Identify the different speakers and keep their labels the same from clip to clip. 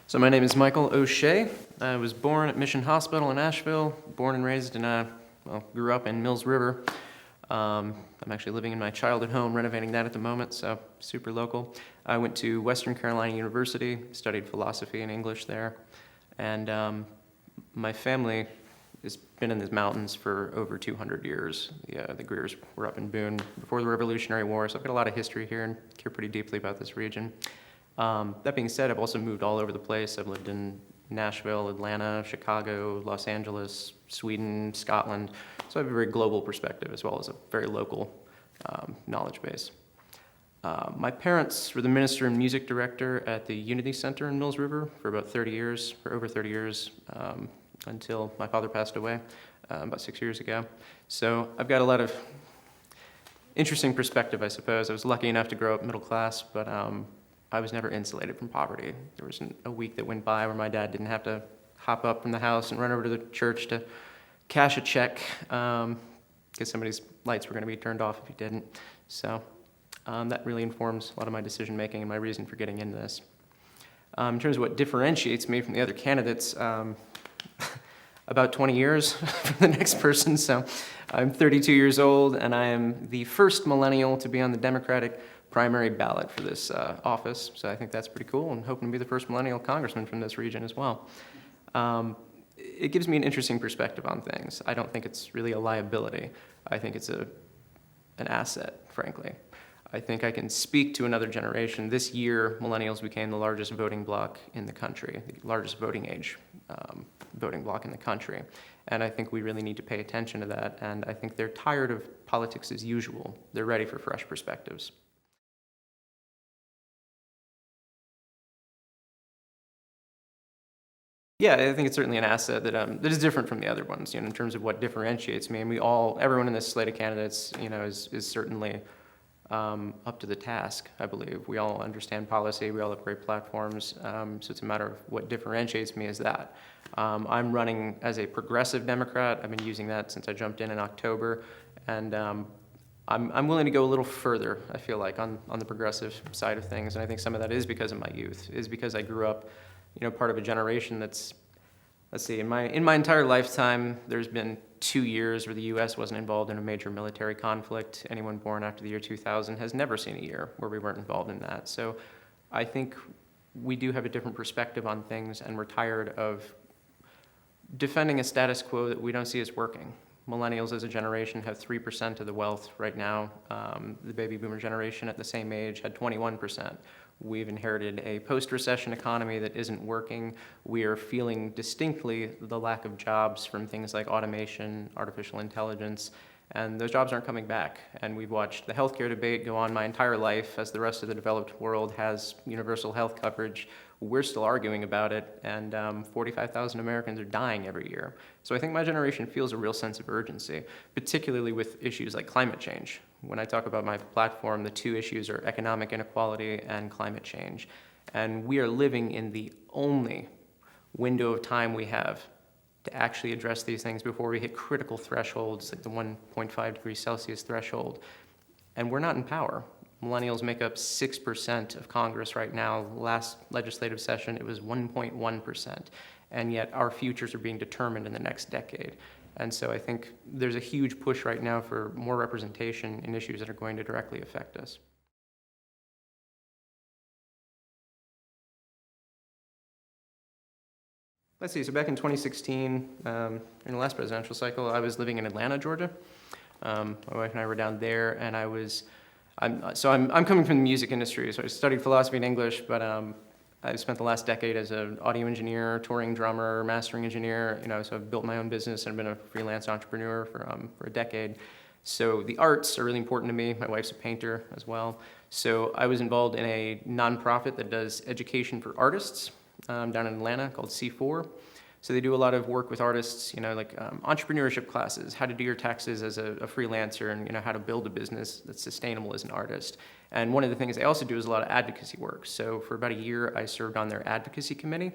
Speaker 1: So my name is Michael O'Shea. I was born at Mission Hospital in Asheville, born and raised in, grew up in Mills River. I'm actually living in my childhood home, renovating that at the moment, so super local. I went to Western Carolina University, studied philosophy and English there, and my family has been in the mountains for over 200 years. The Greers were up in Boone before the Revolutionary War, so I've got a lot of history here and care pretty deeply about this region. That being said, I've also moved all over the place. I've lived in Nashville, Atlanta, Chicago, Los Angeles, Sweden, Scotland. So I have a very global perspective as well as a very local knowledge base. My parents were the minister and music director at the Unity Center in Mills River for over 30 years, until my father passed away about 6 years ago. So I've got a lot of interesting perspective, I suppose. I was lucky enough to grow up middle class, but I was never insulated from poverty. There wasn't a week that went by where my dad didn't have to hop up from the house and run over to the church to cash a check because somebody's lights were going to be turned off if he didn't. So that really informs a lot of my decision making and my reason for getting into this. In terms of what differentiates me from the other candidates, about 20 years from the next person. So I'm 32 years old, and I am the first millennial to be on the Democratic primary ballot for this office. So I think that's pretty cool, and hoping to be the first millennial congressman from this region as well. It gives me an interesting perspective on things. I don't think it's really a liability. I think it's an asset, frankly. I think I can speak to another generation. This year, millennials became the largest voting bloc in the country, the largest voting age voting bloc in the country. And I think we really need to pay attention to that. And I think they're tired of politics as usual. They're ready for fresh perspectives. Yeah, I think it's certainly an asset that is different from the other ones, in terms of what differentiates me. And everyone in this slate of candidates, is certainly up to the task, I believe. We all understand policy, we all have great platforms, so it's a matter of what differentiates me is that. I'm running as a progressive Democrat. I've been using that since I jumped in October, and I'm willing to go a little further, I feel like, on the progressive side of things, and I think some of that is because of my youth, is because I grew up part of a generation that's, let's see, in my entire lifetime, there's been 2 years where the U.S. wasn't involved in a major military conflict. Anyone born after the year 2000 has never seen a year where we weren't involved in that. So I think we do have a different perspective on things, and we're tired of defending a status quo that we don't see as working. Millennials as a generation have 3% of the wealth right now. The baby boomer generation at the same age had 21%. We've inherited a post-recession economy that isn't working. We are feeling distinctly the lack of jobs from things like automation, artificial intelligence, and those jobs aren't coming back. And we've watched the healthcare debate go on my entire life as the rest of the developed world has universal health coverage. We're still arguing about it, and 45,000 Americans are dying every year. So I think my generation feels a real sense of urgency, particularly with issues like climate change. When I talk about my platform, the two issues are economic inequality and climate change. And we are living in the only window of time we have to actually address these things before we hit critical thresholds, like the 1.5 degrees Celsius threshold. And we're not in power. Millennials make up 6% of Congress right now. Last legislative session, it was 1.1%. And yet our futures are being determined in the next decade. And so I think there's a huge push right now for more representation in issues that are going to directly affect us. Let's see, so back in 2016, in the last presidential cycle, I was living in Atlanta, Georgia. My wife and I were down there, and I'm coming from the music industry, so I studied philosophy and English, but I spent the last decade as an audio engineer, touring drummer, mastering engineer, so I've built my own business and been a freelance entrepreneur for a decade. So the arts are really important to me. My wife's a painter as well. So I was involved in a nonprofit that does education for artists down in Atlanta called C4. So they do a lot of work with artists, like entrepreneurship classes, how to do your taxes as a freelancer, and how to build a business that's sustainable as an artist. And one of the things they also do is a lot of advocacy work. So for about a year, I served on their advocacy committee,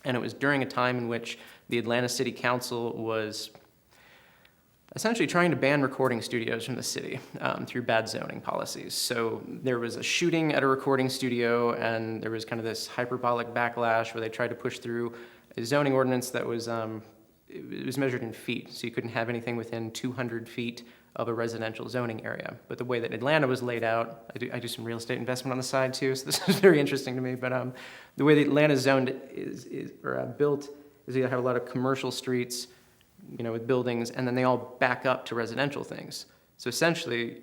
Speaker 1: and it was during a time in which the Atlanta City Council was essentially trying to ban recording studios from the city through bad zoning policies. So there was a shooting at a recording studio, and there was kind of this hyperbolic backlash where they tried to push through a zoning ordinance that was it was measured in feet, so you couldn't have anything within 200 feet of a residential zoning area. But the way that Atlanta was laid out, I do some real estate investment on the side too, so this is very interesting to me. But the way that Atlanta is zoned built is you have a lot of commercial streets, with buildings, and then they all back up to residential things. So essentially,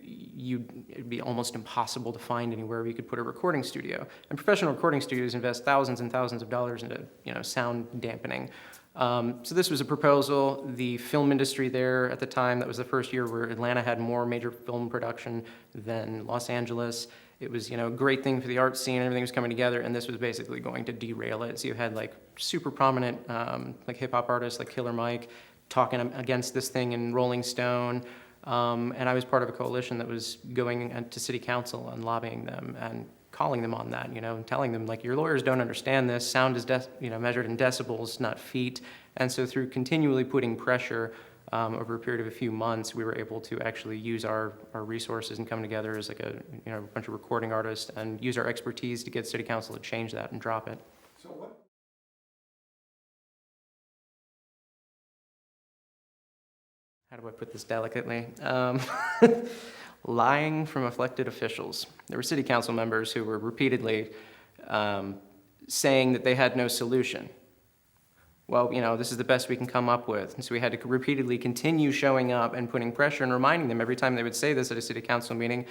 Speaker 1: it'd be almost impossible to find anywhere where you could put a recording studio. And professional recording studios invest thousands and thousands of dollars into, sound dampening. So this was a proposal. The film industry there at the time, that was the first year where Atlanta had more major film production than Los Angeles. It was, a great thing for the art scene, everything was coming together, and this was basically going to derail it. So you had super prominent hip hop artists like Killer Mike talking against this thing in Rolling Stone. And I was part of a coalition that was going to city council and lobbying them and calling them on that, and telling them, your lawyers don't understand this. Sound is measured in decibels, not feet. And so through continually putting pressure over a period of a few months, we were able to actually use our resources and come together as a bunch of recording artists and use our expertise to get city council to change that and drop it.
Speaker 2: So what?
Speaker 1: How do I put this delicately? Lying from elected officials. There were city council members who were repeatedly saying that they had no solution. Well, this is the best we can come up with. And so we had to repeatedly continue showing up and putting pressure and reminding them every time they would say this at a city council meeting.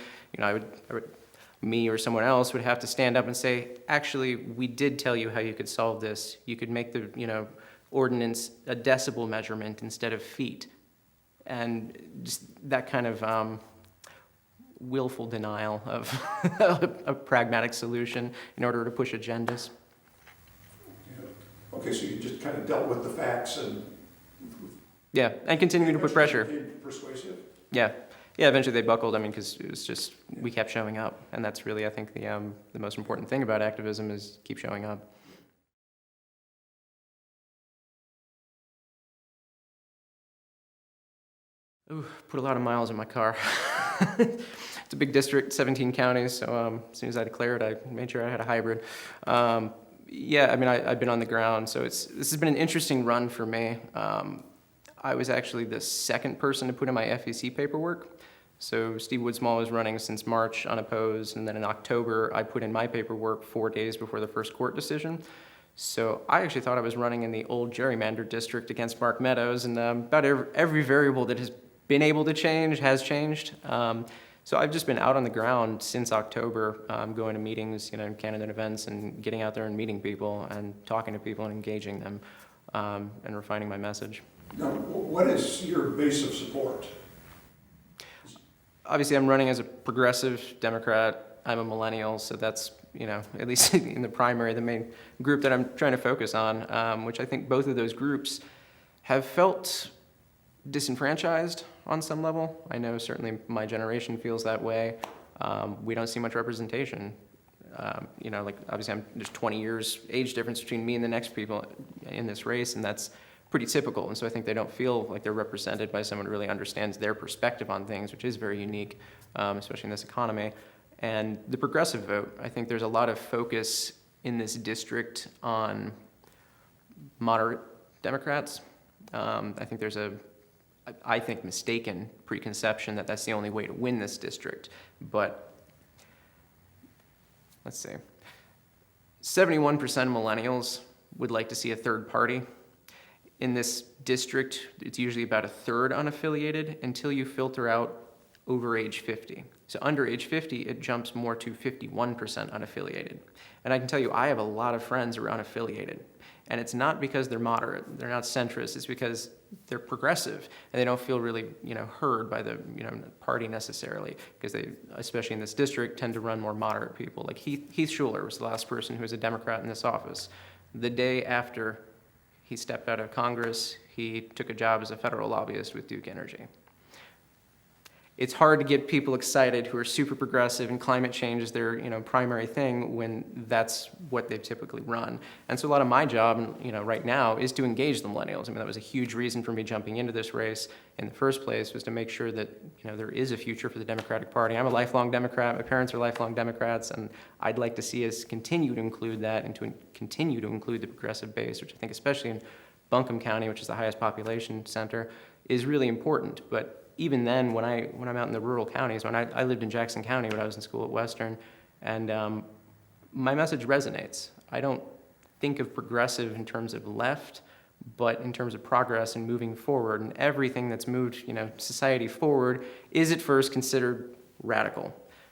Speaker 1: Me or someone else would have to stand up and say, actually, we did tell you how you could solve this. You could make the, ordinance a decibel measurement instead of feet. And just that kind of willful denial of a pragmatic solution in order to push agendas.
Speaker 2: Okay, so you just kind of dealt with the facts and...
Speaker 1: Yeah, and continuing to put pressure.
Speaker 2: Persuasive?
Speaker 1: Yeah, eventually they buckled, because it was just, we kept showing up. And that's really, I think, the most important thing about activism is keep showing up. Ooh, put a lot of miles in my car. It's a big district, 17 counties, so as soon as I declared, I made sure I had a hybrid. I've been on the ground, so this has been an interesting run for me. I was actually the second person to put in my FEC paperwork. So Steve Woodsmall was running since March unopposed, and then in October, I put in my paperwork 4 days before the first court decision. So I actually thought I was running in the old gerrymandered district against Mark Meadows, and about every variable that has been able to change has changed. So I've just been out on the ground since October, going to meetings, candidate events, and getting out there and meeting people and talking to people and engaging them, and refining my message.
Speaker 2: Now, what is your base of support?
Speaker 1: Obviously, I'm running as a progressive Democrat. I'm a millennial, so that's, at least in the primary, the main group that I'm trying to focus on, which I think both of those groups have felt disenfranchised on some level. I know certainly my generation feels that way. We don't see much representation. Obviously there's 20 years age difference between me and the next people in this race, and that's pretty typical. And so I think they don't feel like they're represented by someone who really understands their perspective on things, which is very unique, especially in this economy. And the progressive vote, I think there's a lot of focus in this district on moderate Democrats. I think there's mistaken preconception that that's the only way to win this district. But let's see, 71% of millennials would like to see a third party. In this district, it's usually about a third unaffiliated until you filter out over age 50. So under age 50, it jumps more to 51% unaffiliated. And I can tell you, I have a lot of friends who are unaffiliated. And it's not because they're moderate, they're not centrist, it's because they're progressive, and they don't feel really, heard by the, party necessarily, because they, especially in this district, tend to run more moderate people. Like Heath Schuler was the last person who was a Democrat in this office. The day after he stepped out of Congress, he took a job as a federal lobbyist with Duke Energy. it's hard to get people excited who are super progressive and climate change is their, primary thing when that's what they've typically run. And so a lot of my job, right now is to engage the millennials. I mean, that was a huge reason for me jumping into this race in the first place, was to make sure that, there is a future for the Democratic Party. I'm a lifelong Democrat. My parents are lifelong Democrats, and I'd like to see us continue to include that and to continue to include the progressive base, which I think especially in Buncombe County, which is the highest population center, is really important. But even then, when I'm out in the rural counties, when I lived in Jackson County when I was in school at Western, and my message resonates. I don't think of progressive in terms of left, but in terms of progress and moving forward. And everything that's moved, society forward is at first considered radical.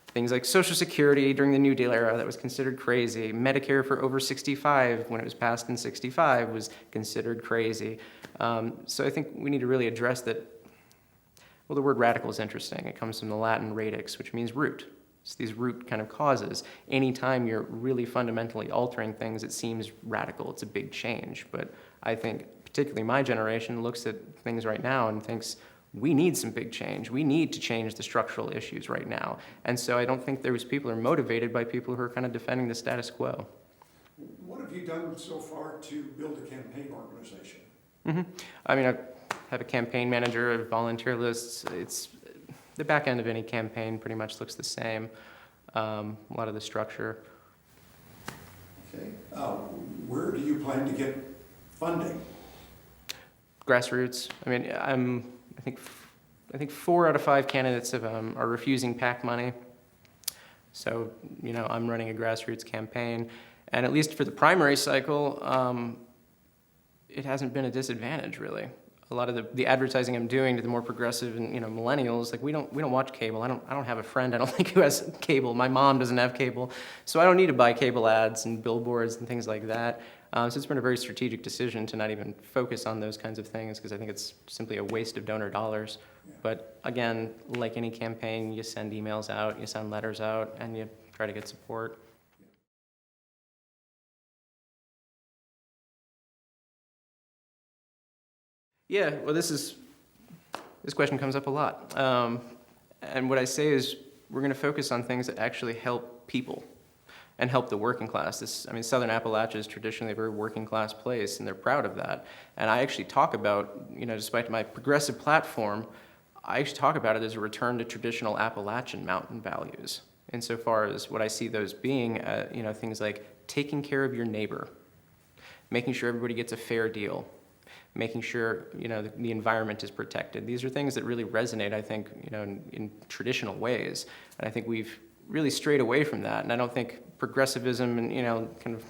Speaker 1: Things like Social Security during the New Deal era, that was considered crazy. Medicare for over 65, when it was passed in 65, was considered crazy. So I think we need to really address that. Well, the word radical is interesting. It comes from the Latin radix, which means root. It's these root kind of causes. Anytime you're really fundamentally altering things, it seems radical. It's a big change. But I think particularly my generation looks at things right now and thinks, we need some big change. We need to change the structural issues right now. And so I don't think those people are motivated by people who are kind of defending the status quo.
Speaker 2: What have you done so far to build a campaign organization?
Speaker 1: I mean, I have a campaign manager, a volunteer lists. It's the back end of any campaign pretty much looks the same. A lot of the structure.
Speaker 2: Okay. Where do you plan to get funding?
Speaker 1: Grassroots. I mean, I think 4 out of 5 candidates are refusing PAC money. So, I'm running a grassroots campaign, and at least for the primary cycle, it hasn't been a disadvantage really. A lot of the advertising I'm doing to the more progressive and millennials, like we don't watch cable. I don't have a friend I don't think who has cable. My mom doesn't have cable, so I don't need to buy cable ads and billboards and things like that. So it's been a very strategic decision to not even focus on those kinds of things because I think it's simply a waste of donor dollars.
Speaker 2: Yeah.
Speaker 1: But again, like any campaign, you send emails out, you send letters out, and you try to get support. Yeah, well, this question comes up a lot. And what I say is we're going to focus on things that actually help people and help the working class. Southern Appalachia is traditionally a very working class place, and they're proud of that. And I actually talk about, despite my progressive platform, I actually talk about it as a return to traditional Appalachian mountain values, insofar as what I see those being, things like taking care of your neighbor, making sure everybody gets a fair deal, making sure the environment is protected. These are things that really resonate, I think, in traditional ways. And I think we've really strayed away from that. And I don't think progressivism and kind of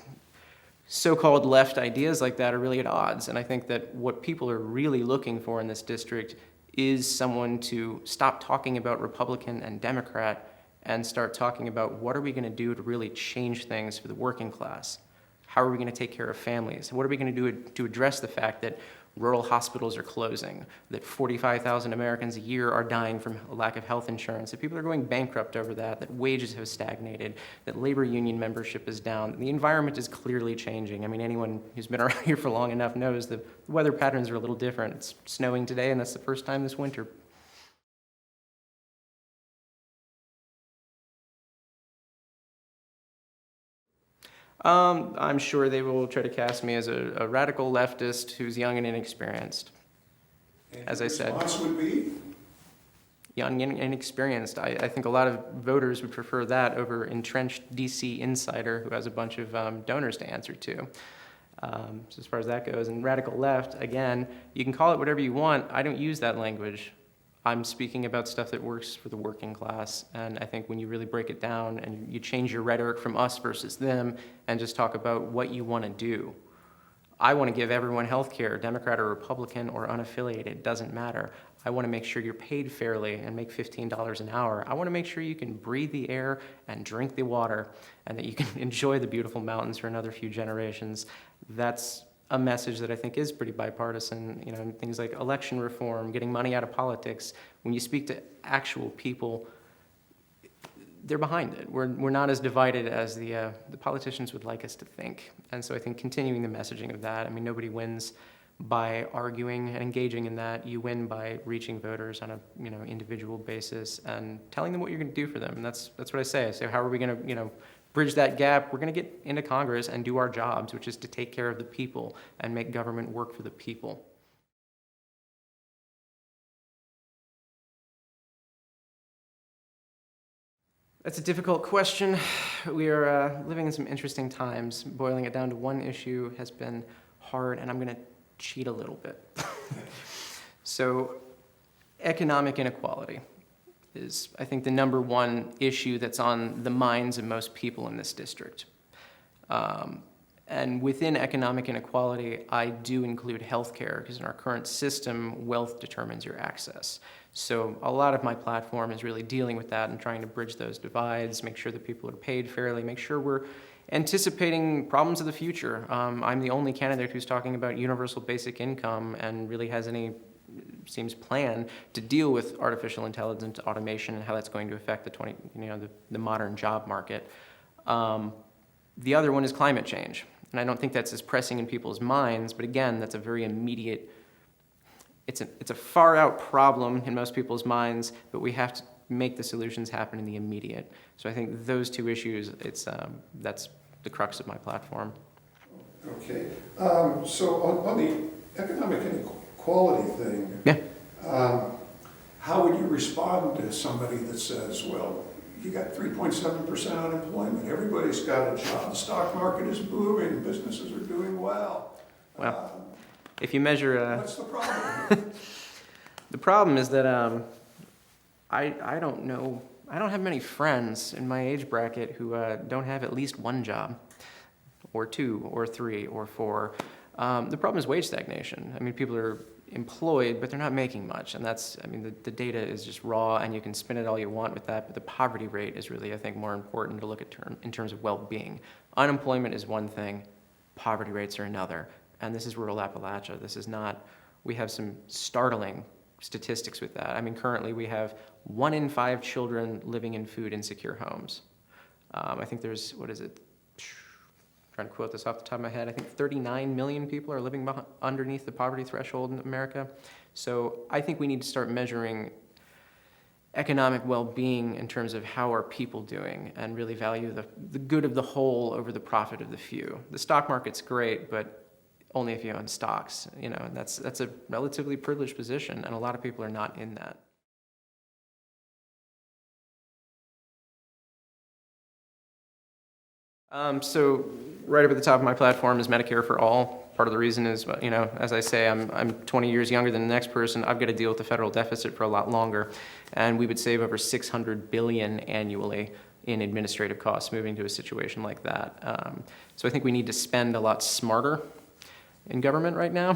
Speaker 1: so-called left ideas like that are really at odds. And I think that what people are really looking for in this district is someone to stop talking about Republican and Democrat and start talking about what are we going to do to really change things for the working class. How are we going to take care of families? What are we going to do to address the fact that rural hospitals are closing, that 45,000 Americans a year are dying from a lack of health insurance, that people are going bankrupt over that wages have stagnated, that labor union membership is down. The environment is clearly changing. I mean, anyone who's been around here for long enough knows the weather patterns are a little different. It's snowing today, and that's the first time this winter. I'm sure they will try to cast me as a radical leftist who's young and inexperienced.
Speaker 2: And
Speaker 1: As I said,
Speaker 2: the response would be?
Speaker 1: young and inexperienced. I think a lot of voters would prefer that over entrenched DC insider who has a bunch of donors to answer to. So as far as that goes, and radical left, again, you can call it whatever you want. I don't use that language. I'm speaking about stuff that works for the working class, and I think when you really break it down and you change your rhetoric from us versus them and just talk about what you want to do. I want to give everyone health care, Democrat or Republican or unaffiliated, doesn't matter. I want to make sure you're paid fairly and make $15 an hour. I want to make sure you can breathe the air and drink the water and that you can enjoy the beautiful mountains for another few generations. That's a message that I think is pretty bipartisan, things like election reform, getting money out of politics. When you speak to actual people, they're behind it. We're not as divided as the politicians would like us to think. And so I think continuing the messaging of that, nobody wins by arguing and engaging in that. You win by reaching voters on a individual basis and telling them what you're going to do for them. And that's what I say. I say, how are we going to bridge that gap? We're going to get into Congress and do our jobs, which is to take care of the people and make government work for the people. That's a difficult question. We are living in some interesting times. Boiling it down to one issue has been hard, and I'm going to cheat a little bit. So, economic inequality is, I think, the number one issue that's on the minds of most people in this district. And within economic inequality, I do include healthcare, because in our current system, wealth determines your access. So a lot of my platform is really dealing with that and trying to bridge those divides, make sure that people are paid fairly, make sure we're anticipating problems of the future. I'm the only candidate who's talking about universal basic income and really has any, seems, plan to deal with artificial intelligence, automation, and how that's going to affect the modern job market. The other one is climate change. And I don't think that's as pressing in people's minds, but again, that's a very immediate, it's a far out problem in most people's minds, but we have to make the solutions happen in the immediate. So I think those two issues, that's the crux of my platform.
Speaker 2: Okay. So on the economic inequality thing,
Speaker 1: Yeah.
Speaker 2: How would you respond to somebody that says, well, you got 3.7% unemployment, everybody's got a job, the stock market is booming, businesses are doing well.
Speaker 1: Well, if you measure...
Speaker 2: what's the problem?
Speaker 1: The problem is that I don't know, I don't have many friends in my age bracket who don't have at least one job, or two, or three, or four. The problem is wage stagnation. I mean, people are employed, but they're not making much, and that's, I mean, the data is just raw, and you can spin it all you want with that, but the poverty rate is really, I think, more important to look at in terms of well-being. Unemployment is one thing, poverty rates are another, and this is rural Appalachia. This is not, we have some startling statistics with that. I mean, currently we have 1 in 5 children living in food insecure homes. I think there's, what is it? Trying to quote this off the top of my head, I think 39 million people are living underneath the poverty threshold in America. So I think we need to start measuring economic well-being in terms of how are people doing and really value the good of the whole over the profit of the few. The stock market's great, but only if you own stocks, and that's a relatively privileged position, and a lot of people are not in that. So right up at the top of my platform is Medicare for All. Part of the reason is, as I say, I'm 20 years younger than the next person. I've got to deal with the federal deficit for a lot longer, and we would save over $600 billion annually in administrative costs moving to a situation like that. So I think we need to spend a lot smarter in government right now.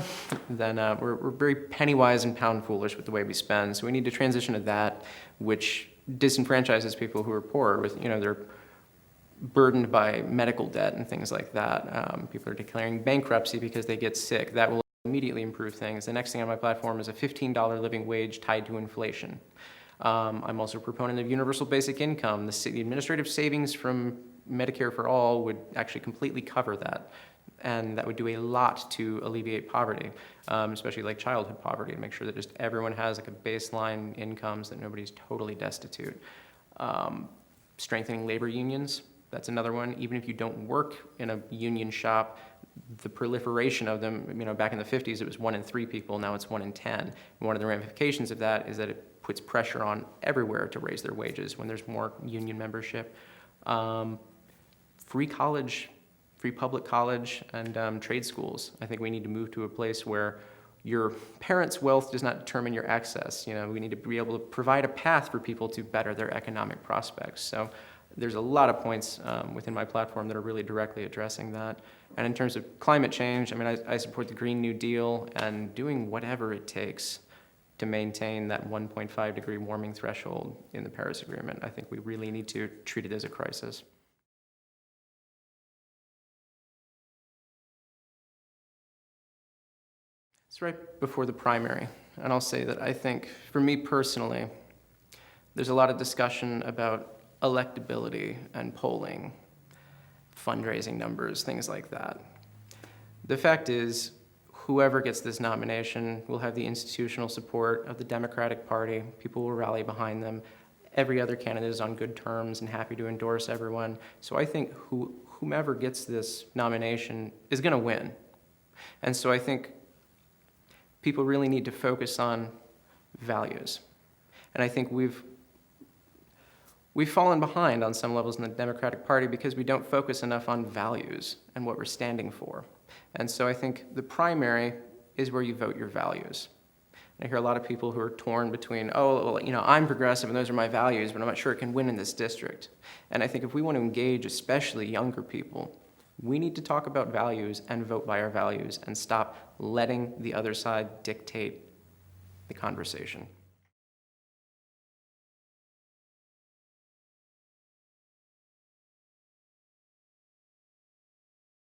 Speaker 1: Then we're very penny wise and pound foolish with the way we spend. So we need to transition to that, which disenfranchises people who are poor with, they're burdened by medical debt and things like that. People are declaring bankruptcy because they get sick. That will immediately improve things. The next thing on my platform is a $15 living wage tied to inflation. I'm also a proponent of universal basic income. The administrative savings from Medicare for All would actually completely cover that. And that would do a lot to alleviate poverty, especially like childhood poverty, to make sure that just everyone has like a baseline income so that nobody's totally destitute. Strengthening labor unions. That's another one. Even if you don't work in a union shop, the proliferation of them, back in the 50s, it was 1 in 3 people. Now it's 1 in 10. And one of the ramifications of that is that it puts pressure on everywhere to raise their wages when there's more union membership. Free college, free public college, and trade schools. I think we need to move to a place where your parents' wealth does not determine your access. We need to be able to provide a path for people to better their economic prospects. So there's a lot of points within my platform that are really directly addressing that. And in terms of climate change, I support the Green New Deal and doing whatever it takes to maintain that 1.5 degree warming threshold in the Paris Agreement. I think we really need to treat it as a crisis. It's right before the primary, and I'll say that I think, for me personally, there's a lot of discussion about electability and polling, fundraising numbers, things like that. The fact is, whoever gets this nomination will have the institutional support of the Democratic Party. People will rally behind them. Every other candidate is on good terms and happy to endorse everyone. So I think whomever gets this nomination is going to win. And so I think people really need to focus on values. And I think we've fallen behind on some levels in the Democratic Party because we don't focus enough on values and what we're standing for. And so I think the primary is where you vote your values. And I hear a lot of people who are torn between, oh, well, I'm progressive and those are my values, but I'm not sure it can win in this district. And I think if we want to engage, especially younger people, we need to talk about values and vote by our values and stop letting the other side dictate the conversation.